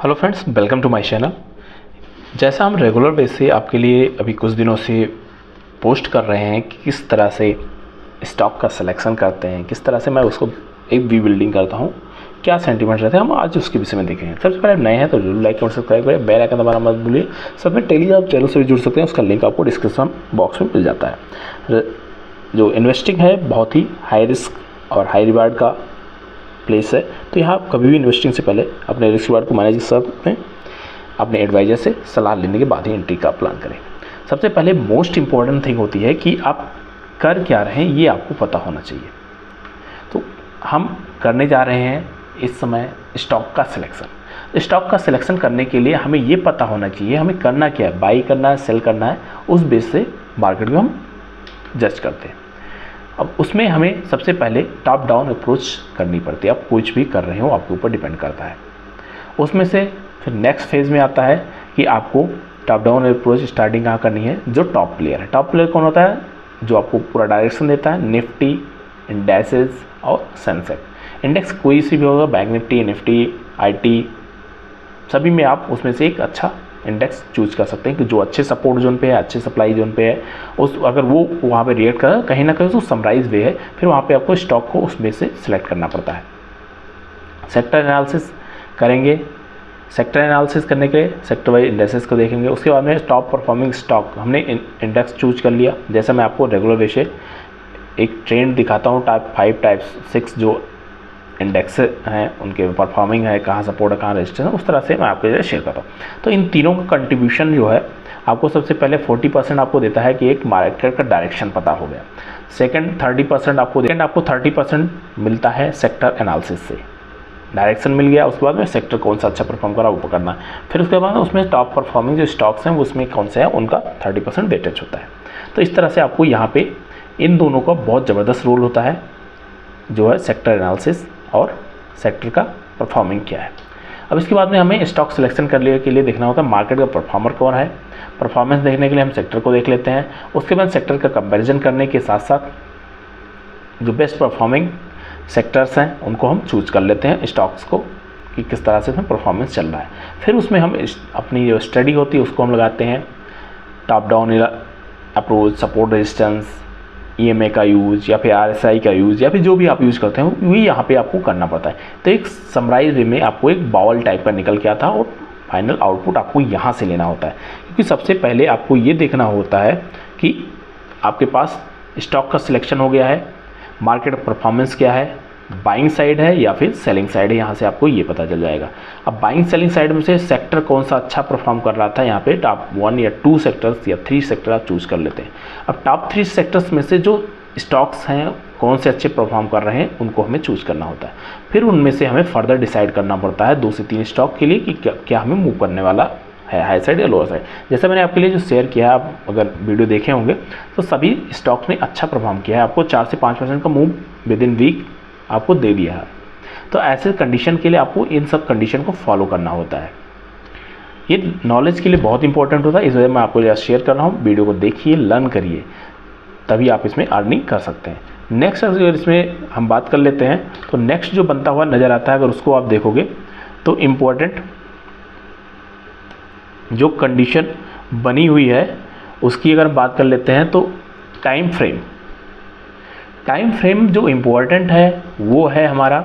Hello friends, welcome to my channel. जैसा हम regular base से आपके लिए अभी कुछ दिनों से पोस्ट कर रहे हैं कि किस तरह से स्टॉक का सिलेक्शन करते हैं, किस तरह से मैं उसको एक वी बिल्डिंग करता हूँ, क्या सेंटीमेंट रहते हैं, हम आज उसके विषय में देखेंगे। सबसे पहले नए हैं तो जरूर लाइक और सब्सक्राइब करें, बेल आइकन दबाना मत भूलिए। सब में टेलीग्राम चैनल से भी जुड़ सकते हैं, उसका लिंक आपको डिस्क्रिप्शन बॉक्स में मिल जाता है। जो इन्वेस्टिंग है बहुत ही हाई रिस्क और हाई रिवार्ड का प्लेस है, तो यहाँ आप कभी भी इन्वेस्टिंग से पहले अपने रिस्क रिवार्ड को मैनेज कर सकते हैं। अपने एडवाइज़र से सलाह लेने के बाद ही एंट्री का प्लान करें। सबसे पहले मोस्ट इम्पॉर्टेंट थिंग होती है कि आप कर क्या रहे हैं, ये आपको पता होना चाहिए। तो हम करने जा रहे हैं इस समय स्टॉक का सिलेक्शन। स्टॉक का सिलेक्शन करने के लिए हमें ये पता होना चाहिए हमें करना क्या है, बाई करना है, सेल करना है। उस बेस से मार्केट को हम जज करते हैं। अब उसमें हमें सबसे पहले टॉप डाउन अप्रोच करनी पड़ती है। आप कुछ भी कर रहे हो आपके ऊपर डिपेंड करता है। उसमें से फिर नेक्स्ट फेज़ में आता है कि आपको टॉप डाउन अप्रोच स्टार्टिंग कहाँ करनी है। जो टॉप प्लेयर है, टॉप प्लेयर कौन होता है? जो आपको पूरा डायरेक्शन देता है। निफ्टी, इंडेक्सेस और सेंसेक्स। इंडेक्स कोई सी भी होगा, बैंक निफ्टी, निफ्टी, IT, सभी में आप उसमें से एक अच्छा इंडेक्स चूज कर सकते हैं कि जो अच्छे सपोर्ट जोन पे है, अच्छे सप्लाई जोन पे है, उस अगर वो वहाँ पे रिएक्ट कर कहीं ना कहीं तो समराइज वे है, फिर वहाँ पे आपको स्टॉक को उसमें से सिलेक्ट करना पड़ता है। सेक्टर एनालिसिस करेंगे। सेक्टर एनालिसिस करने के लिए सेक्टर वाइज इंडेक्सेस को देखेंगे। उसके बाद में टॉप परफॉर्मिंग स्टॉक हमने इंडेक्स चूज कर लिया। जैसे मैं आपको रेगुलर वे से एक ट्रेंड दिखाता हूँ, टाइप 5 टाइप 6 जो इंडेक्स हैं उनके परफॉर्मिंग है, कहाँ सपोर्ट है, कहाँ रेजिस्टेंस है, उस तरह से मैं आपके लिए शेयर करता हूँ। तो इन तीनों का कंट्रीब्यूशन जो है आपको सबसे पहले 40% आपको देता है कि एक मार्केट का डायरेक्शन पता हो गया। सेकंड 30% आपको 30% मिलता है सेक्टर एनालिसिस से, डायरेक्शन मिल गया। उसके बाद में सेक्टर कौन सा अच्छा परफॉर्म करा वो पकड़ना है। फिर उसके बाद उसमें टॉप परफॉर्मिंग जो स्टॉक्स हैं उसमें कौन से हैं उनका 30% वेटेज होता है। तो इस तरह से आपको यहाँ पे इन दोनों का बहुत ज़बरदस्त रोल होता है, जो है सेक्टर एनालिसिस और सेक्टर का परफॉर्मिंग क्या है। अब इसके बाद में हमें स्टॉक सिलेक्शन करने के लिए देखना होता है मार्केट का परफॉर्मर कौन है। परफॉर्मेंस देखने के लिए हम सेक्टर को देख लेते हैं। उसके बाद सेक्टर का कंपैरिजन करने के साथ साथ जो बेस्ट परफॉर्मिंग सेक्टर्स हैं उनको हम चूज कर लेते हैं स्टॉक्स को कि किस तरह से उसमें परफॉर्मेंस चल रहा है। फिर उसमें हम अपनी जो स्टडी होती है उसको हम लगाते हैं। Top down approach, support resistance, EMA का यूज़ या फिर RSI का यूज़ या फिर जो भी आप यूज़ करते हैं वही यहाँ पे आपको करना पड़ता है। तो एक समराइज वे में आपको एक बाउल टाइप का निकल के आता है और फाइनल आउटपुट आपको यहाँ से लेना होता है। क्योंकि सबसे पहले आपको ये देखना होता है कि आपके पास स्टॉक का सिलेक्शन हो गया है, मार्केट परफॉर्मेंस क्या है, बाइंग साइड है या फिर सेलिंग साइड है, यहाँ से आपको ये पता चल जाएगा। अब बाइंग सेलिंग साइड में से सेक्टर कौन सा अच्छा परफॉर्म कर रहा था, यहाँ पे टॉप 1 या 2 सेक्टर्स या 3 सेक्टर आप चूज़ कर लेते हैं। अब टॉप 3 सेक्टर्स में से जो स्टॉक्स हैं कौन से अच्छे परफॉर्म कर रहे हैं उनको हमें चूज़ करना होता है। फिर उनमें से हमें फर्दर डिसाइड करना पड़ता है 2 से 3 स्टॉक के लिए कि क्या हमें मूव करने वाला है, हाई साइड या लोअर साइड। जैसे मैंने आपके लिए जो शेयर किया, आप अगर वीडियो देखे होंगे तो सभी स्टॉक्स ने अच्छा परफॉर्म किया है। आपको 4 से 5% का मूव विद इन वीक आपको दे दिया है। तो ऐसे कंडीशन के लिए आपको इन सब कंडीशन को फॉलो करना होता है। ये नॉलेज के लिए बहुत इंपॉर्टेंट होता है, इस वजह मैं आपको शेयर कर रहा हूँ। वीडियो को देखिए, लर्न करिए, तभी आप इसमें अर्निंग कर सकते हैं। नेक्स्ट अगर इसमें हम बात कर लेते हैं तो नेक्स्ट जो बनता हुआ नज़र आता है, अगर उसको आप देखोगे तो इम्पोर्टेंट जो कंडीशन बनी हुई है उसकी अगर बात कर लेते हैं तो टाइम फ्रेम जो इम्पोर्टेंट है वो है हमारा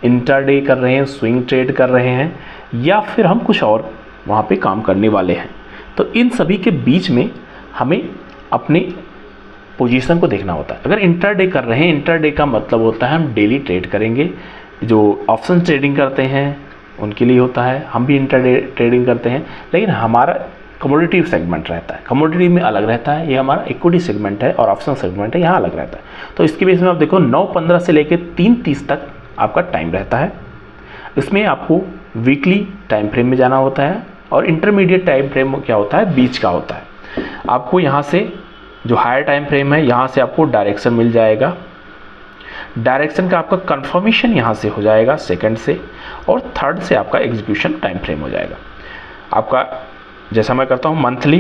इंटरडे कर रहे हैं, स्विंग ट्रेड कर रहे हैं या फिर हम कुछ और वहाँ पे काम करने वाले हैं। तो इन सभी के बीच में हमें अपनी पोजीशन को देखना होता है। अगर इंटरडे कर रहे हैं, इंटरडे का मतलब होता है हम डेली ट्रेड करेंगे। जो ऑप्शन ट्रेडिंग करते हैं उनके लिए होता है, हम भी इंटरडे ट्रेडिंग करते हैं, लेकिन हमारा कमोडिटी सेगमेंट रहता है। कमोडिटी में अलग रहता है, ये हमारा इक्विटी सेगमेंट है और ऑप्शन सेगमेंट है, यहाँ अलग रहता है। तो इसके बेस में आप देखो 9:15 से लेकर 3:30 तक आपका टाइम रहता है। इसमें आपको वीकली टाइम फ्रेम में जाना होता है और इंटरमीडिएट टाइम फ्रेम क्या होता है, बीच का होता है। आपको यहाँ से जो हायर टाइम फ्रेम है यहाँ से आपको डायरेक्शन मिल जाएगा। डायरेक्शन का आपका कंफर्मेशन यहाँ से हो जाएगा सेकंड से, और थर्ड से आपका एग्जीक्यूशन टाइम फ्रेम हो जाएगा। आपका जैसा मैं करता हूँ मंथली,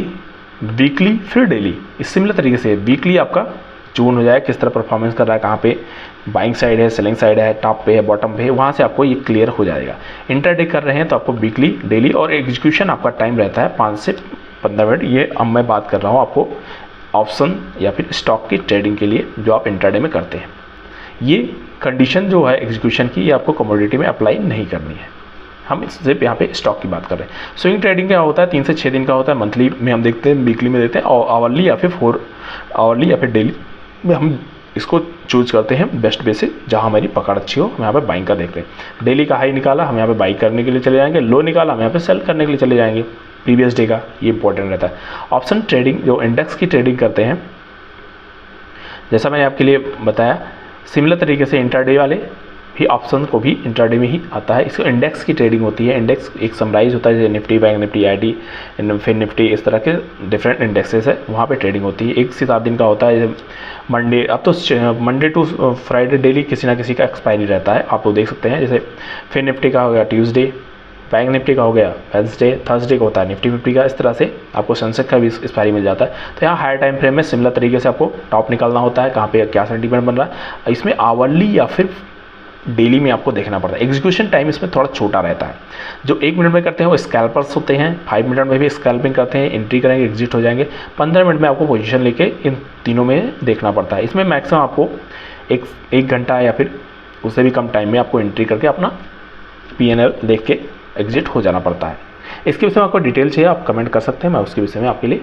वीकली, फिर डेली। इस सिमिलर तरीके से वीकली आपका चून हो जाए, किस तरह परफॉर्मेंस कर रहा है, कहाँ पे बाइंग साइड है, सेलिंग साइड है, टॉप पे है, बॉटम पे है, वहाँ से आपको ये क्लियर हो जाएगा। इंट्राडे कर रहे हैं तो आपको वीकली, डेली और एग्जीक्यूशन आपका टाइम रहता है 5 से 15 मिनट। ये अब मैं बात कर रहा हूँ आपको ऑप्शन या फिर स्टॉक की ट्रेडिंग के लिए जो आप इंट्राडे में करते हैं। ये कंडीशन जो है एग्जीक्यूशन की, ये आपको कमोडिटी में अप्लाई नहीं करनी है। हम सिर्फ यहाँ पे स्टॉक की बात कर रहे हैं। स्विंग ट्रेडिंग क्या होता है, 3 से 6 दिन का होता है। मंथली में हम देखते हैं, वीकली में देते हैं, और आवरली या फिर 4 आवरली या फिर डेली में हम इसको चूज करते हैं बेस्ट बेसिस, जहाँ हमारी पकड़ अच्छी हो हम यहाँ पे बाइंग का देखते हैं। डेली का हाई निकाला हम यहाँ पे बाई करने के लिए चले जाएंगे, लो निकाला हम यहाँ पे सेल करने के लिए चले जाएंगे प्रीवियस डे का, ये इंपॉर्टेंट रहता है। ऑप्शन ट्रेडिंग जो इंडेक्स की ट्रेडिंग करते हैं, जैसा मैंने आपके लिए बताया, सिमिलर तरीके से इंट्राडे वाले भी ऑप्शन को भी इंट्राडे में ही आता है। इसको इंडेक्स की ट्रेडिंग होती है। इंडेक्स एक समराइज होता है, जैसे निफ्टी, बैंक निफ्टी, आईटी, फिर निफ्टी, इस तरह के डिफरेंट इंडेक्सेस है, वहाँ पे ट्रेडिंग होती है। 1 से 7 दिन का होता है। मंडे, अब तो मंडे टू फ्राइडे डेली किसी ना किसी का एक्सपायरी रहता है, आप लोग देख सकते हैं। जैसे फिर निफ्टी का हो गया ट्यूसडे, बैंक निफ्टी का हो गया वेंसडे, थर्सडे का होता है निफ्टी फिफ्टी का। इस तरह से आपको सेंसेक्स का भी एक्सपायरी मिल जाता है। तो यहाँ हायर टाइम फ्रेम में सिमिलर तरीके से आपको टॉप निकालना होता है, कहाँ पे क्या सेंटीमेंट बन रहा है। इसमें आवरली या फिर डेली में आपको देखना पड़ता है। एग्जीक्यूशन टाइम इसमें थोड़ा छोटा रहता है। जो 1 मिनट में करते हैं वो स्कैल्पर्स होते हैं, 5 मिनट में भी स्कैल्पिंग करते हैं, एंट्री करेंगे, एग्जिट हो जाएंगे। 15 मिनट में आपको पोजीशन लेके इन तीनों में देखना पड़ता है। इसमें मैक्सिमम आपको एक घंटा या फिर उससे भी कम टाइम में आपको एंट्री करके अपना PNL देख के एग्जिट हो जाना पड़ता है। इसके विषय में आपको डिटेल चाहिए, आप कमेंट कर सकते हैं, मैं उसके विषय में आपके लिए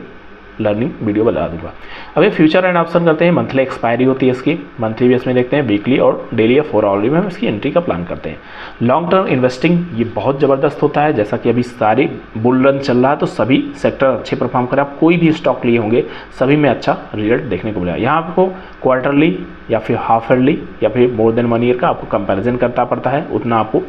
लर्निंग वीडियो बता दूंगा। अब ये फ्यूचर एंड ऑप्शन करते हैं। मंथली एक्सपायरी होती है इसकी, मंथली बेस में देखते हैं, वीकली और डेली या 4 आवरली में हम इसकी एंट्री का प्लान करते हैं। लॉन्ग टर्म इन्वेस्टिंग ये बहुत ज़बरदस्त होता है। जैसा कि अभी सारी बुल रन चल रहा है, तो सभी सेक्टर अच्छे परफॉर्म करें। आप कोई भी स्टॉक लिए होंगे, सभी में अच्छा रिजल्ट देखने को मिला। यहाँ आपको क्वार्टरली या फिर हाफ ईयरली या फिर मोर देन 1 ईयर का आपको कंपेरिजन करना पड़ता है। उतना आपको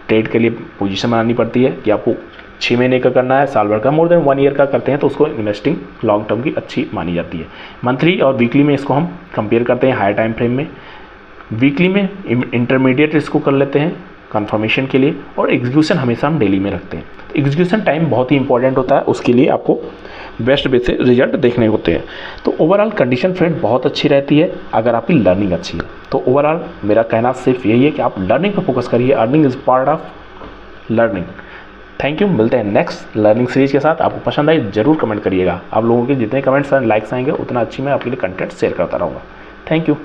ट्रेड के लिए पोजीशन बनानी पड़ती है कि आपको 6 महीने का करना है, साल भर का, मोर देन 1 ईयर का करते हैं तो उसको इन्वेस्टिंग लॉन्ग टर्म की अच्छी मानी जाती है। मंथली और वीकली में इसको हम कंपेयर करते हैं हायर टाइम फ्रेम में। वीकली में इंटरमीडिएट इसको कर लेते हैं कंफर्मेशन के लिए, और एग्जीक्यूशन हमेशा हम डेली में रखते हैं। तो एग्जीक्यूशन टाइम बहुत ही इंपॉर्टेंट होता है, उसके लिए आपको बेस्ट वे से रिजल्ट देखने होते हैं। तो ओवरऑल कंडीशन फ्रेंड बहुत अच्छी रहती है अगर आपकी लर्निंग अच्छी है। तो ओवरऑल मेरा कहना सिर्फ यही है कि आप लर्निंग पर फोकस करिए। Earning is part of learning. Thank you, मिलते हैं नेक्स्ट लर्निंग सीरीज के साथ। आपको पसंद आई जरूर कमेंट करिएगा। आप लोगों के जितने कमेंट्स एंड लाइक्स आएंगे उतना अच्छी मैं आपके लिए कंटेंट शेयर करता रहूँगा। Thank you.